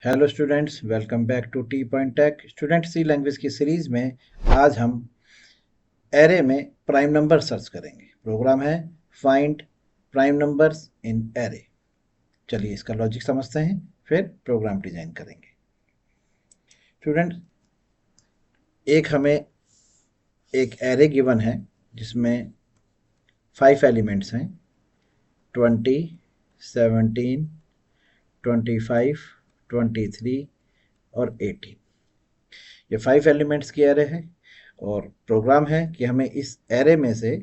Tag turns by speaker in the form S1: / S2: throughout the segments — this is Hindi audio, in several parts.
S1: Hello students, welcome back to T point tech. Student C language की सीरीज में आज हम एरे में प्राइम नंबर सर्च करेंगे। प्रोग्राम है find prime numbers in array. चलिए इसका लॉजिक समझते हैं, फिर प्रोग्राम डिजाइन करेंगे। स्टूडेंट, हमें एक एरे गिवन है जिसमें 5 एलिमेंट्स हैं, 20, 17, 25, 23 और 18। ये 5 एलिमेंट्स की एरे है और प्रोग्राम है कि हमें इस एरे में से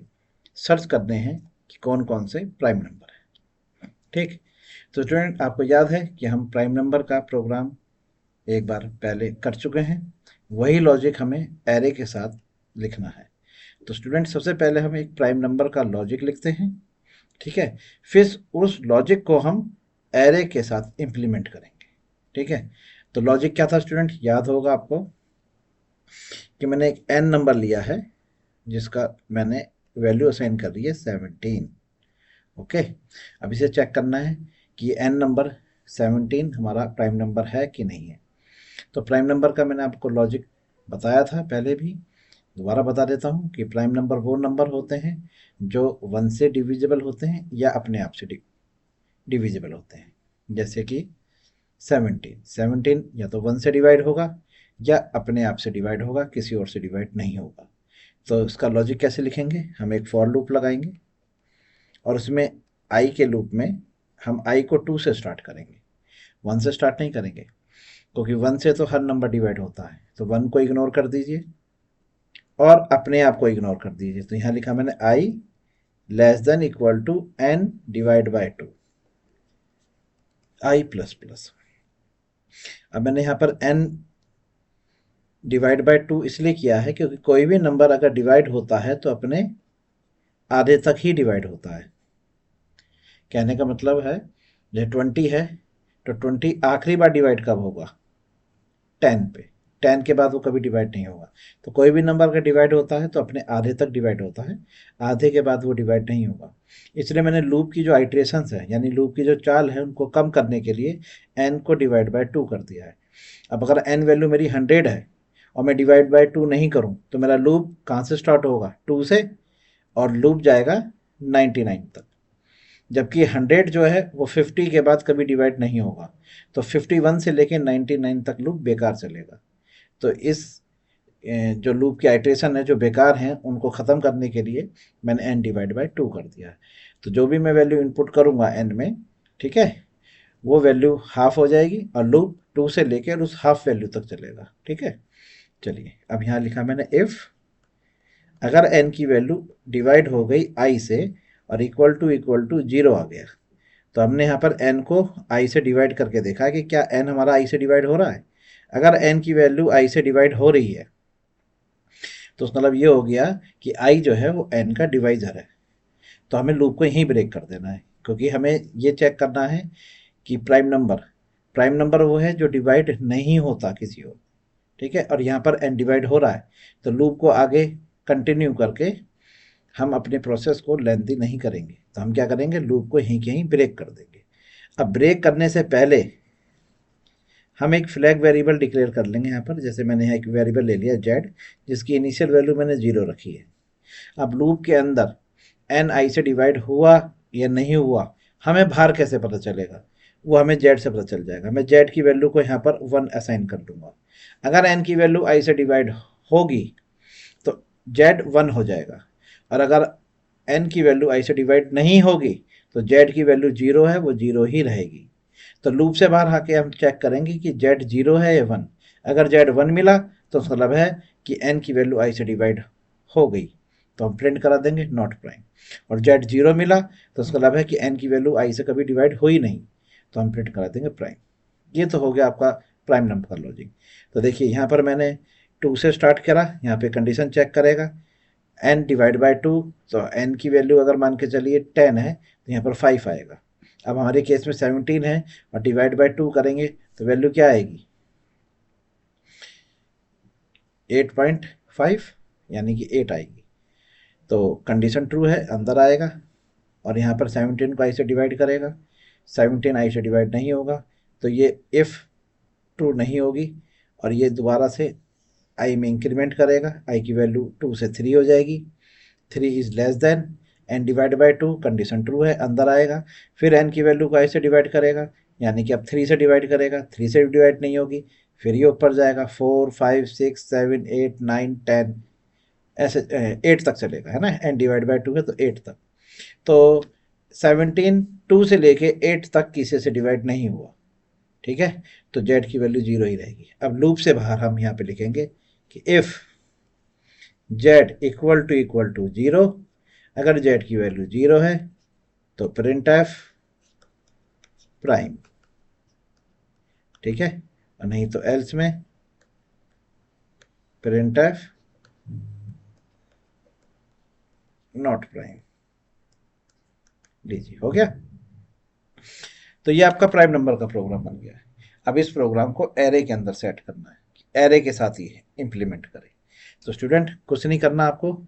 S1: सर्च करने हैं कि कौन कौन से प्राइम नंबर है। ठीक, तो स्टूडेंट आपको याद है कि हम प्राइम नंबर का प्रोग्राम एक बार पहले कर चुके हैं। वही लॉजिक हमें एरे के साथ लिखना है। तो स्टूडेंट सबसे पहले हम एक प्राइम नंबर का लॉजिक लिखते हैं, ठीक है। फिर उस लॉजिक को हम एरे के साथ इंप्लीमेंट करेंगे, ठीक है। तो लॉजिक क्या था स्टूडेंट, याद होगा आपको कि मैंने एक एन नंबर लिया है जिसका मैंने वैल्यू असाइन कर दी है 17। ओके, अब इसे चेक करना है कि एन नंबर 17 हमारा प्राइम नंबर है कि नहीं है। तो प्राइम नंबर का मैंने आपको लॉजिक बताया था पहले भी, दोबारा बता देता हूँ कि प्राइम नंबर वो नंबर होते हैं जो 1 से डिविजिबल होते हैं या अपने आप से डिविजिबल होते हैं। जैसे कि 17 या तो 1 से डिवाइड होगा या अपने आप से डिवाइड होगा, किसी और से डिवाइड नहीं होगा। तो इसका लॉजिक कैसे लिखेंगे, हम एक फॉर लूप लगाएंगे और उसमें आई के लूप में हम आई को 2 से स्टार्ट करेंगे, 1 से स्टार्ट नहीं करेंगे, क्योंकि 1 से तो हर नंबर डिवाइड होता है। तो 1 को इग्नोर कर दीजिए और अपने आप को इग्नोर कर दीजिए। तो यहाँ लिखा मैंने i less than equal to n divide by 2, i plus plus. अब मैंने यहाँ पर एन डिवाइड बाय 2 इसलिए किया है क्योंकि कोई भी नंबर अगर डिवाइड होता है तो अपने आधे तक ही डिवाइड होता है। कहने का मतलब है जैसे 20 है तो 20 आखिरी बार डिवाइड कब होगा, 10 पे। 10 के बाद वो कभी डिवाइड नहीं होगा। तो कोई भी नंबर अगर डिवाइड होता है तो अपने आधे तक डिवाइड होता है, आधे के बाद वो डिवाइड नहीं होगा। इसलिए मैंने लूप की जो आइट्रेशंस है यानी लूप की जो चाल है उनको कम करने के लिए एन को डिवाइड बाय 2 कर दिया है। अब अगर एन वैल्यू मेरी 100 है और मैं डिवाइड बाय 2 नहीं करूं तो मेरा लूप कहाँ से स्टार्ट होगा, 2 से, और लूप जाएगा 99 तक। जबकि 100 जो है वो 50 के बाद कभी डिवाइड नहीं होगा। तो 51 से लेके 99 तक लूप बेकार चलेगा। तो इस जो लूप की आइट्रेशन है जो बेकार हैं उनको ख़त्म करने के लिए मैंने एन डिवाइड बाय 2 कर दिया है। तो जो भी मैं वैल्यू इनपुट करूँगा एन में, ठीक है, वो वैल्यू हाफ हो जाएगी और लूप 2 से लेकर उस हाफ वैल्यू तक चलेगा, ठीक है। चलिए अब यहाँ लिखा मैंने इफ़ अगर n की वैल्यू डिवाइड हो गई i से और इक्वल टू 0 आ गया, तो हमने यहाँ पर n को i से डिवाइड करके देखा कि क्या n हमारा i से डिवाइड हो रहा है। अगर n की वैल्यू i से डिवाइड हो रही है तो उसका मतलब ये हो गया कि i जो है वो n का डिवाइजर है। तो हमें लूप को यहीं ब्रेक कर देना है, क्योंकि हमें ये चेक करना है कि प्राइम नंबर वो है जो डिवाइड नहीं होता किसी और, ठीक है। और यहाँ पर n डिवाइड हो रहा है तो लूप को आगे कंटिन्यू करके हम अपने प्रोसेस को लेंथी नहीं करेंगे। तो हम क्या करेंगे, लूप को यहीं के यहीं ब्रेक कर देंगे। अब ब्रेक करने से पहले हम एक फ्लैग वेरिएबल डिक्लेयर कर लेंगे यहाँ पर। जैसे मैंने यहाँ एक वेरिएबल ले लिया जेड, जिसकी इनिशियल वैल्यू मैंने 0 रखी है। अब लूप के अंदर एन आई से डिवाइड हुआ या नहीं हुआ हमें बाहर कैसे पता चलेगा, वो हमें जेड से पता चल जाएगा। मैं जेड की वैल्यू को यहाँ पर 1 असाइन कर दूंगा। अगर एन की वैल्यू आई से डिवाइड होगी तो जेड 1 हो जाएगा, और अगर एन की वैल्यू आई से डिवाइड नहीं होगी तो जेड की वैल्यू 0 है, वो 0 ही रहेगी। तो लूप से बाहर आके हम चेक करेंगे कि जेड 0 है या 1। अगर जेड 1 मिला तो उसका मतलब है कि एन की वैल्यू आई से डिवाइड हो गई, तो हम प्रिंट करा देंगे नॉट प्राइम। और जेड 0 मिला तो उसका मतलब है कि एन की वैल्यू आई से कभी डिवाइड हो ही नहीं, तो हम प्रिंट करा देंगे प्राइम। ये तो हो गया आपका प्राइम नंबर का लॉजिक। तो देखिए यहाँ पर मैंने 2 से स्टार्ट करा, यहाँ पे कंडीशन चेक करेगा n डिवाइड बाय 2, तो n की वैल्यू अगर मान के चलिए 10 है तो यहाँ पर 5 आएगा। अब हमारे केस में 17 है और डिवाइड बाय 2 करेंगे तो वैल्यू क्या आएगी, 8.5, यानी कि 8 आएगी। तो कंडीशन ट्रू है, अंदर आएगा। और यहाँ पर 17 को i से डिवाइड करेगा, 17 i से डिवाइड नहीं होगा। तो ये इफ़ ट्रू नहीं होगी, और ये दोबारा से आई में इंक्रीमेंट करेगा, आई की वैल्यू 2 से 3 हो जाएगी, 3 is less than n divide by 2, condition true है, अंदर आएगा। फिर एन की वैल्यू को आई से डिवाइड करेगा, यानी कि अब 3 से डिवाइड करेगा, 3 से डिवाइड नहीं होगी, फिर ये ऊपर जाएगा 4 5 6 7 8 9 10, ऐसे 8 तक चलेगा, है ना, एन डिवाइड बाई 2 है तो 8 तक। तो 17 2 से लेके 8 तक किसी से डिवाइड नहीं हुआ, ठीक है, तो जेड की वैल्यू 0 ही रहेगी। अब लूप से बाहर हम यहाँ पे लिखेंगे कि इफ़ जेड इक्वल टू 0, अगर जेड की वैल्यू 0 है तो प्रिंट एफ प्राइम, ठीक है, और नहीं तो एल्स में प्रिंट एफ नॉट प्राइम। लीजिए, हो गया। तो ये आपका प्राइम नंबर का प्रोग्राम बन गया है। अब इस प्रोग्राम को एरे के अंदर सेट करना है, एरे के साथ ही इंप्लीमेंट करें। तो स्टूडेंट कुछ नहीं करना आपको,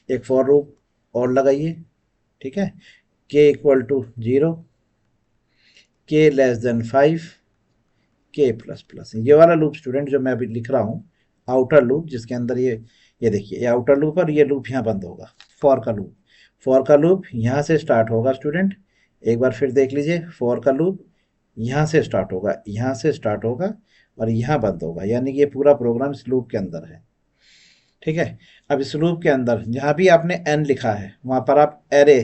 S1: एक फॉर लूप और लगाइए, ठीक है, के इक्वल टू 0, के लेस देन 5, के प्लस प्लस, ये वाला लूप स्टूडेंट जो मैं अभी लिख रहा हूँ, आउटर लूप, जिसके अंदर ये देखिए, ये आउटर लूप और ये लूप यहाँ बंद होगा, फॉर का लूप। फॉर का लूप यहाँ से स्टार्ट होगा स्टूडेंट, एक बार फिर देख लीजिए, फॉर का लूप यहाँ से स्टार्ट होगा, यहाँ से स्टार्ट होगा और यहाँ बंद होगा, यानी कि ये पूरा प्रोग्राम इस लूप के अंदर है, ठीक है। अब इस लूप के अंदर जहाँ भी आपने एन लिखा है वहाँ पर आप एरे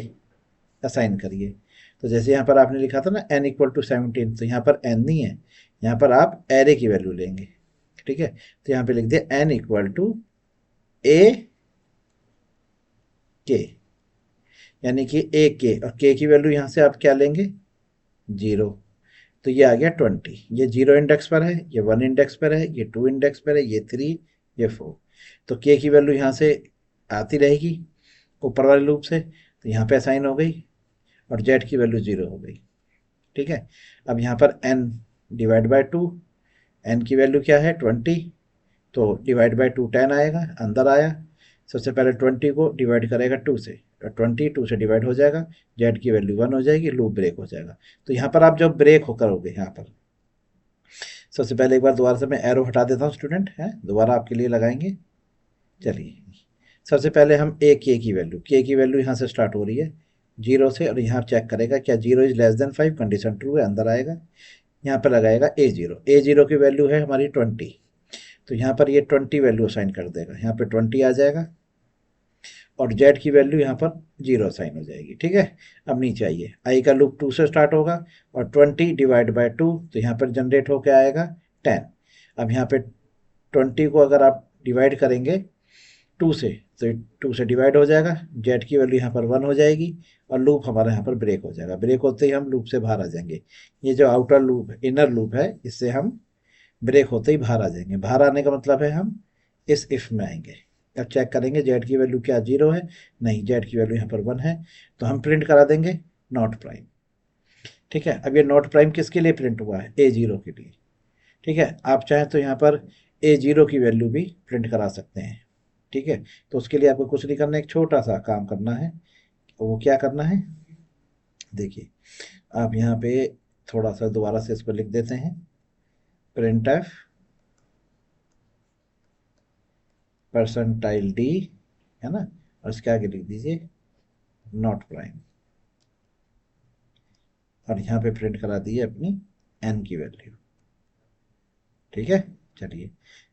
S1: असाइन करिए। तो जैसे यहाँ पर आपने लिखा था ना n इक्वल टू 17, तो यहाँ पर n नहीं है, यहाँ पर आप एरे की वैल्यू लेंगे, ठीक है। तो यहाँ पे लिख दिया n इक्वल टू ए के, यानी कि ए के, और के की वैल्यू यहाँ से आप क्या लेंगे, 0, तो ये आ गया 20। ये 0 इंडेक्स पर है, ये 1 इंडेक्स पर है, ये 2 इंडेक्स पर है, ये 3, ये 4। तो के की वैल्यू यहाँ से आती रहेगी ऊपर वाले लूप से, तो यहाँ पे असाइन हो गई, और जेड की वैल्यू 0 हो गई, ठीक है। अब यहाँ पर n डिवाइड बाय 2, n की वैल्यू क्या है 20, तो डिवाइड बाय 2 10 आएगा, अंदर आया, सबसे पहले 20 को डिवाइड करेगा 2 से, तो 20 2 से डिवाइड हो जाएगा, जेड की वैल्यू 1 हो जाएगी, लूप ब्रेक हो जाएगा। तो यहाँ पर आप जब ब्रेक हो करोगे, यहाँ पर सबसे पहले एक बार दोबारा से मैं एरो हटा देता हूँ स्टूडेंट, है दोबारा आपके लिए लगाएंगे। चलिए, सबसे पहले हम ए के की वैल्यू यहाँ से स्टार्ट हो रही है 0 से, और यहाँ चेक करेगा क्या 0 is less than 5, condition true है, अंदर आएगा, यहाँ पर लगाएगा A0 की वैल्यू है हमारी 20, तो यहाँ पर ये 20 वैल्यू असाइन कर देगा, यहाँ पे 20 आ जाएगा, और जेड की वैल्यू यहाँ पर 0 असाइन हो जाएगी, ठीक है। अब नीचे आइए, आई का लूप 2 से स्टार्ट होगा, और 20 डिवाइड बाय 2, तो यहाँ पर जनरेट होकर आएगा 10। अब यहाँ पे 20 को अगर आप डिवाइड करेंगे 2 से, तो 2 से डिवाइड हो जाएगा, जेड की वैल्यू यहाँ पर 1 हो जाएगी, और लूप हमारा यहाँ पर ब्रेक हो जाएगा। ब्रेक होते ही हम लूप से बाहर आ जाएंगे, ये जो आउटर लूप इनर लूप है, इससे हम ब्रेक होते ही बाहर आ जाएंगे। बाहर आने का मतलब है हम इस इफ में आएंगे। अब चेक करेंगे जेड की वैल्यू क्या 0 है, नहीं, जेड की वैल्यू यहाँ पर 1 है, तो हम प्रिंट करा देंगे नॉट प्राइम, ठीक है। अब ये नॉट प्राइम किसके लिए प्रिंट हुआ है, A0 के लिए, ठीक है। आप चाहें तो यहाँ पर A0 की वैल्यू भी प्रिंट करा सकते हैं, ठीक है। तो उसके लिए आपको कुछ नहीं करना, एक छोटा सा काम करना है, वो क्या करना है, देखिए, आप यहाँ पे थोड़ा सा दोबारा से इस पर लिख देते हैं, प्रिंट एफ परसेंटाइल डी, है ना, और इसके आगे लिख दीजिए नॉट प्राइम, और यहाँ पे प्रिंट करा दीजिए अपनी एन की वैल्यू, ठीक है। चलिए,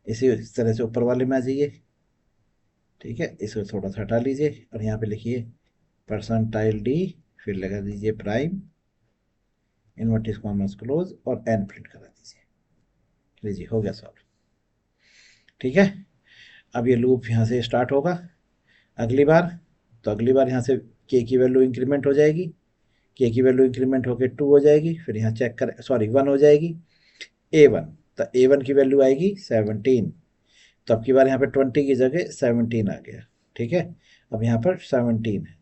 S1: इस तरह से ऊपर वाले में आ जाइए, ठीक है, इसको थोड़ा सा हटा लीजिए, और यहाँ पे लिखिए परसेंटाइल डी, फिर लगा दीजिए प्राइम, इनवर्टेड कॉमर्स क्लोज, और एन प्रिंट करा दीजिए। लीजिए, हो गया सॉल्व, ठीक है। अब ये लूप यहाँ से स्टार्ट होगा अगली बार, तो अगली बार यहाँ से के की वैल्यू इंक्रीमेंट हो जाएगी, के की वैल्यू इंक्रीमेंट होकर 2 हो जाएगी, फिर यहाँ चेक कर, सॉरी 1 हो जाएगी, A1, तो A1 की वैल्यू आएगी 17, तो अब की बार यहाँ पे 20 की जगह 17 आ गया, ठीक है। अब यहाँ पर 17 है,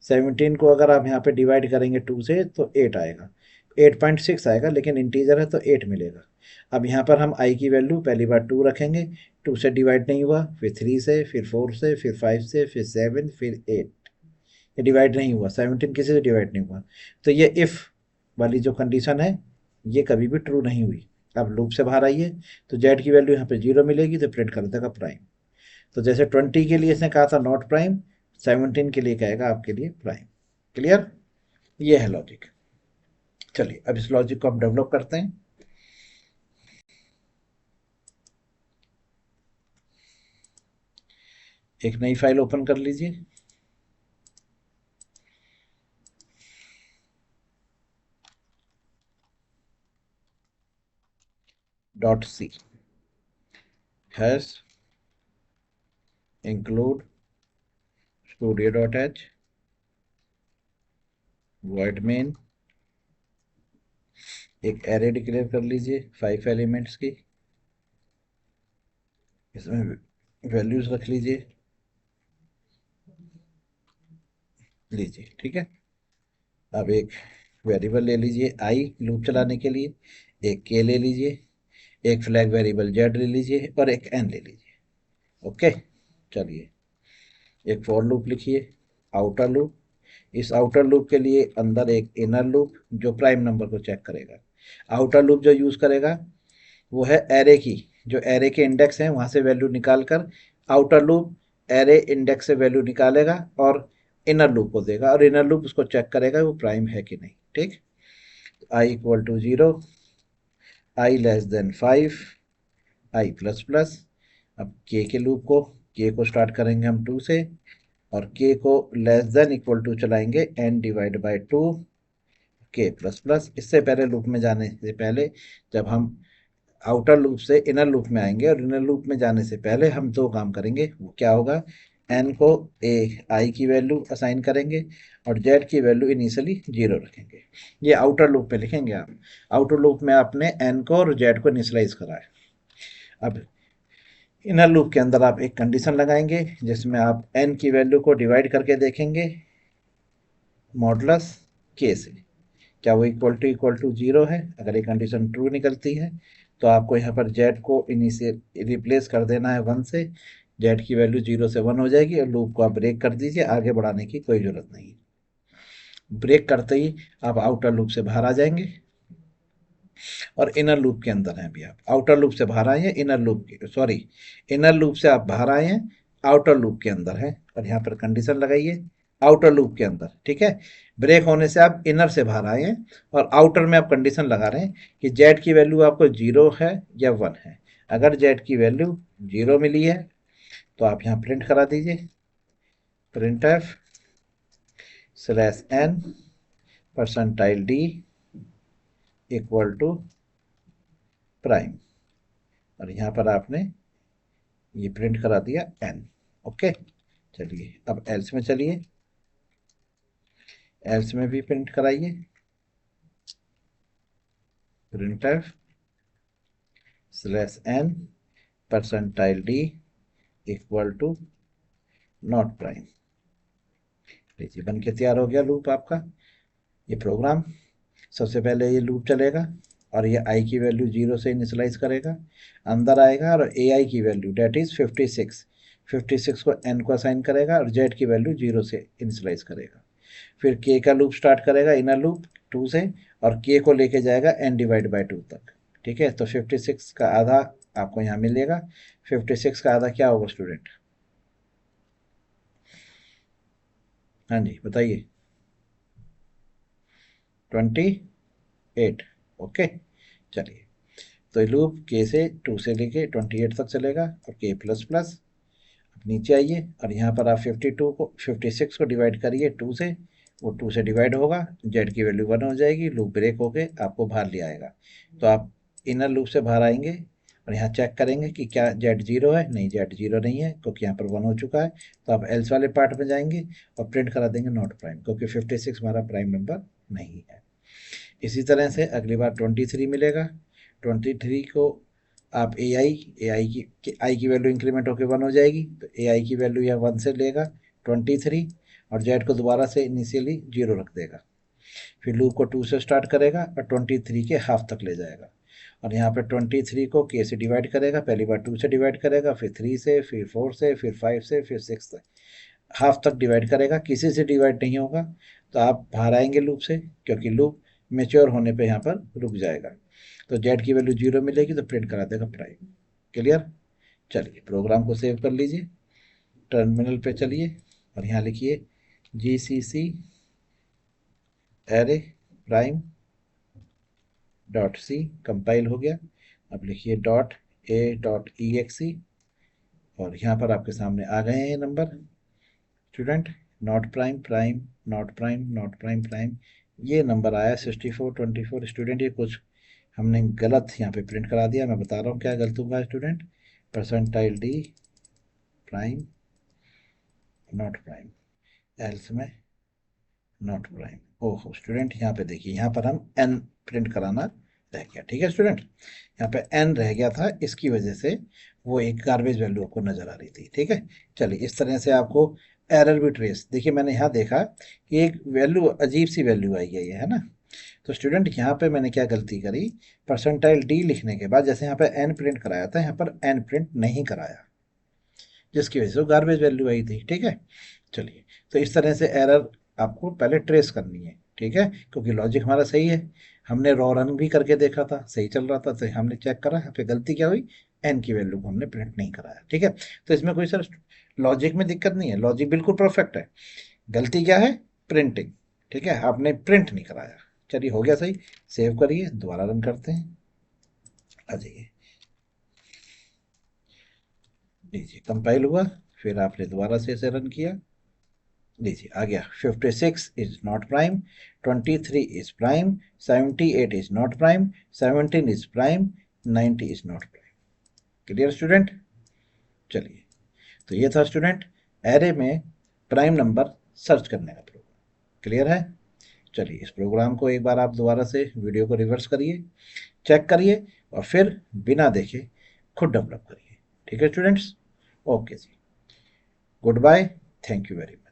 S1: 17 को अगर आप यहाँ पे डिवाइड करेंगे 2 से तो 8 आएगा, 8.6 आएगा, लेकिन इंटीजर है तो 8 मिलेगा। अब यहाँ पर हम i की वैल्यू पहली बार 2 रखेंगे, 2 से डिवाइड नहीं हुआ, फिर 3 से, फिर 4 से, फिर 5 से, फिर 7, फिर 8, ये डिवाइड नहीं हुआ, 17 किसी से डिवाइड नहीं हुआ, तो ये इफ़ वाली जो कंडीशन है ये कभी भी ट्रू नहीं हुई। अब लूप से बाहर आइए तो जेड की वैल्यू यहाँ पे 0 मिलेगी तो प्रिंट कर देगा प्राइम। तो जैसे 20 के लिए इसने कहा था नॉट प्राइम, 17 के लिए कहेगा आपके लिए प्राइम। क्लियर? ये है लॉजिक। चलिए अब इस लॉजिक को हम डेवलप करते हैं। एक नई फाइल ओपन कर लीजिए। .c hash include studio.h void main, एक एरे डिक्लेयर कर लीजिए 5 एलिमेंट्स की, इसमें वैल्यूज रख लीजिए। ठीक है। अब एक वेरिएबल ले लीजिए आई लूप चलाने के लिए, एक के ले लीजिए, एक फ्लैग वेरिएबल जेड ले लीजिए और एक एन ले लीजिए। ओके। चलिए एक फॉर लूप लिखिए, आउटर लूप। इस आउटर लूप के लिए अंदर एक इनर लूप जो प्राइम नंबर को चेक करेगा। आउटर लूप जो यूज़ करेगा वो है एरे की, जो एरे के इंडेक्स हैं वहाँ से वैल्यू निकाल कर आउटर लूप एरे इंडेक्स से वैल्यू निकालेगा और इनर लूप को देगा, और इनर लूप उसको चेक करेगा वो प्राइम है कि नहीं। ठीक। I equal to 0, i less than 5, i plus plus. अब के को स्टार्ट करेंगे हम 2 से, और के को लेस देन इक्वल टू चलाएंगे एन डिवाइड बाई 2 के प्लस प्लस। इससे पहले लूप में जाने से पहले, जब हम आउटर लूप से इनर लूप में आएंगे और इनर लूप में जाने से पहले हम दो काम करेंगे। वो क्या होगा, एन को ए आई की वैल्यू असाइन करेंगे और जेड की वैल्यू इनिशियली 0 रखेंगे। ये आउटर लूप में लिखेंगे आप। आउटर लूप में आपने एन को और जेड को इनिशियलाइज करा है। अब इनर लूप के अंदर आप एक कंडीशन लगाएंगे जिसमें आप एन की वैल्यू को डिवाइड करके देखेंगे मॉडुलस के से, क्या वो इक्वल टू 0 है। अगर ये कंडीशन ट्रू निकलती है तो आपको यहाँ पर जेड को इनिशियल रिप्लेस कर देना है 1 से, जेड की वैल्यू 0 से 1 हो जाएगी और लूप को आप ब्रेक कर दीजिए, आगे बढ़ाने की कोई ज़रूरत नहीं। ब्रेक करते ही आप आउटर लूप से बाहर आ जाएंगे और इनर लूप के अंदर हैं। अभी आप आउटर लूप से बाहर आए हैं, इनर लूप से आप बाहर आए हैं, आउटर लूप के अंदर हैं, और यहाँ पर कंडीशन लगाइए आउटर लूप के अंदर। ठीक है। ब्रेक होने से आप इनर से बाहर आए हैं और आउटर में आप कंडीशन लगा रहे हैं कि जेड की वैल्यू आपको 0 है या 1 है। अगर जेड की वैल्यू 0 मिली है तो आप यहाँ प्रिंट करा दीजिए printf slash n percentile d equal to prime, और यहाँ पर आपने ये प्रिंट करा दिया एन। ओके। चलिए अब एल्स में चलिए, एल्स में भी प्रिंट कराइए printf slash n percentile d equal to not prime. लीजिए बन के तैयार हो गया लूप आपका। ये प्रोग्राम सबसे पहले ये लूप चलेगा और ये आई की वैल्यू 0 से इनिशलाइज करेगा, अंदर आएगा और ए आई की वैल्यू डेट इज़ 56 को एन को असाइन करेगा और जेड की वैल्यू 0 से इनिशलाइज करेगा। फिर के का लूप स्टार्ट करेगा इनर लूप 2 से और के को लेके जाएगा एन डिवाइड बाई 2 तक। ठीक है। तो 56 का आधा आपको यहाँ मिलेगा। 56 का आधा क्या होगा स्टूडेंट? हाँ जी बताइए। 28। ओके। चलिए तो लूप के से 2 से लेके 28 तक चलेगा और के प्लस प्लस। अब नीचे आइए और यहाँ पर आप 56 को डिवाइड करिए 2 से, वो 2 से डिवाइड होगा, जेड की वैल्यू 1 हो जाएगी, लूप ब्रेक होके आपको बाहर ले आएगा। तो आप इनर लूप से बाहर आएंगे और यहाँ चेक करेंगे कि क्या जेड 0 है। नहीं, जेड 0 नहीं है क्योंकि यहाँ पर 1 हो चुका है। तो आप एल्स वाले पार्ट में जाएंगे और प्रिंट करा देंगे नॉट प्राइम, क्योंकि 56 हमारा प्राइम नंबर नहीं है। इसी तरह से अगली बार 23 मिलेगा। 23 को आप आई की वैल्यू इंक्रीमेंट होकर 1 हो जाएगी, तो ए आई की वैल्यू यह 1 से लेगा 23 और जेड को दोबारा से इनिशियली 0 रख देगा। फिर लूप को 2 से स्टार्ट करेगा और 23 के हाफ तक ले जाएगा, और यहाँ पे 23 को के से डिवाइड करेगा। पहली बार 2 से डिवाइड करेगा, फिर 3 से, फिर 4 से, फिर 5 से, फिर 6 से, हाफ तक डिवाइड करेगा। किसी से डिवाइड नहीं होगा तो आप बाहर आएंगे लूप से, क्योंकि लूप मेच्योर होने पे यहाँ पर रुक जाएगा। तो जेड की वैल्यू 0 मिलेगी तो प्रिंट करा देगा प्राइम। क्लियर? चलिए प्रोग्राम को सेव कर लीजिए, टर्मिनल पे चलिए और यहाँ लिखिए GCC array prime dot C, compile हो गया। अब लिखिए dot a dot e x e और यहाँ पर आपके सामने आ गए हैं ये number student, not prime prime not prime not prime prime, ये नंबर आया 6424 स्टूडेंट। ये कुछ हमने गलत यहाँ पे प्रिंट करा दिया, मैं बता रहा हूँ क्या गलत हुआ student. Percentile D prime not prime, else में नॉट प्राइम। ओहो स्टूडेंट, यहाँ पे देखिए, यहाँ पर हम एन प्रिंट कराना रह गया। ठीक है स्टूडेंट, यहाँ पे एन रह गया था, इसकी वजह से वो एक गार्बेज वैल्यू आपको नजर आ रही थी। ठीक है, चलिए इस तरह से आपको एरर भी ट्रेस, देखिए मैंने यहाँ देखा कि एक वैल्यू, अजीब सी वैल्यू आई है ना। तो स्टूडेंट यहाँ पे मैंने क्या गलती करी, परसेंटाइल डी लिखने के बाद जैसे यहाँ पे एन प्रिंट कराया था, यहाँ पर एन प्रिंट नहीं कराया, जिसकी वजह से वो गार्बेज वैल्यू आई थी। ठीक है, चलिए तो इस तरह से एरर आपको पहले ट्रेस करनी है। ठीक है, क्योंकि लॉजिक हमारा सही है, हमने रॉ रन भी करके देखा था, सही चल रहा था, तो हमने चेक करा, यहाँ पे गलती क्या हुई, एन की वैल्यू को हमने प्रिंट नहीं कराया। ठीक है, तो इसमें कोई सर लॉजिक में दिक्कत नहीं है, लॉजिक बिल्कुल परफेक्ट है, गलती क्या है, प्रिंटिंग। ठीक है, आपने प्रिंट नहीं कराया। चलिए हो गया सही, सेव करिए, दोबारा रन करते हैं, आ जाइए, लीजिए कंपाइल हुआ, फिर आपने दोबारा से इसे रन किया, लीजिए आ गया 56 is not prime, 23 is prime, 78 is not prime, 17 is prime, 90 is not prime. Clear student? चलिए, तो ये था स्टूडेंट एरे में प्राइम नंबर सर्च करने का प्रोग्राम। क्लियर है? चलिए इस प्रोग्राम को एक बार आप दोबारा से वीडियो को रिवर्स करिए, चेक करिए और फिर बिना देखे खुद डेवलप करिए। ठीक है स्टूडेंट्स? ओके जी, good bye, thank you very much.